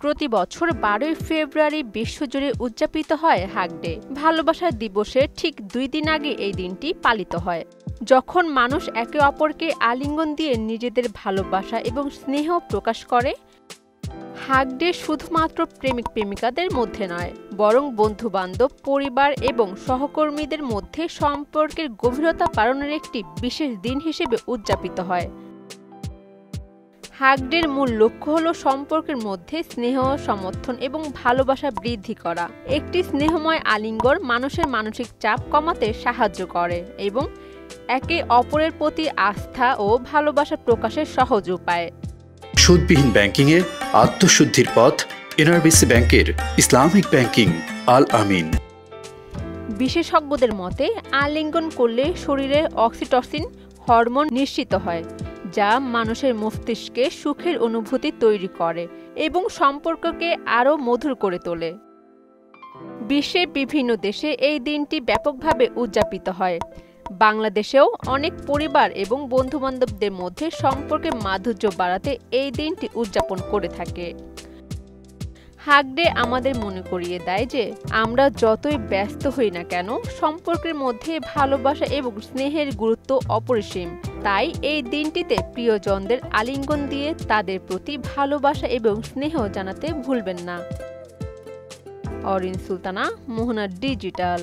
প্রতি বছর 12 ফেব্রুয়ারি বিশ্বজুড়ে উদযাপিত হয় হাগ ডে। ভালোবাসা দিবসের ঠিক 2 দিন আগে এই দিনটি পালিত হয়, যখন মানুষ একে অপরকে আলিঙ্গন দিয়ে নিজেদের ভালোবাসা এবং স্নেহ প্রকাশ করে। হাগ ডে শুধুমাত্র প্রেমিক প্রেমিকাদের মধ্যে নয়, বরং বন্ধু-বান্ধব, পরিবার এবং সহকর্মীদের মধ্যে সম্পর্কের গভীরতা বাড়ানোর একটি বিশেষ দিন হিসেবে উদযাপিত হয়। হাগ ডের মূল লক্ষ্য হল সম্পর্কের মধ্যে স্নেহ, সমর্থন এবং ভালোবাসা বৃদ্ধি করা। একটি স্নেহময় আলিঙ্গন মানুষের মানসিক চাপ কমাতে সাহায্য করে এবং একে অপরের প্রতি আস্থা ও ভালোবাসা প্রকাশের সহজ উপায়। সুদবিহীন ব্যাংকিংয়ে আত্মশুদ্ধির পথ এনআরবিসি ব্যাংকের ইসলামিক ব্যাংকিং আল আমিন। বিশেষজ্ঞদের মতে, আলিঙ্গন করলে শরীরে অক্সিটসিন হরমোন নিঃসৃত হয়, যা মানুষের মস্তিষ্কে সুখের অনুভূতি তৈরি করে এবং সম্পর্ককে আরও মধুর করে তোলে। বিশ্বের বিভিন্ন দেশে এই দিনটি ব্যাপকভাবে উদযাপিত হয়। বাংলাদেশেও অনেক পরিবার এবং বন্ধুবান্ধবদের মধ্যে সম্পর্কের মাধুর্য বাড়াতে এই দিনটি উদযাপন করে থাকে। হাগ ডে আমাদের মনে করিয়ে দেয় যে আমরা যতই ব্যস্ত হই না কেন, সম্পর্কের মধ্যে ভালোবাসা এবং স্নেহের গুরুত্ব অপরিসীম। তাই এই দিনটিতে প্রিয়জনদের আলিঙ্গন দিয়ে তাদের প্রতি ভালোবাসা এবং স্নেহ জানাতে ভুলবেন না। অরিন সুলতানা, মোহনা ডিজিটাল।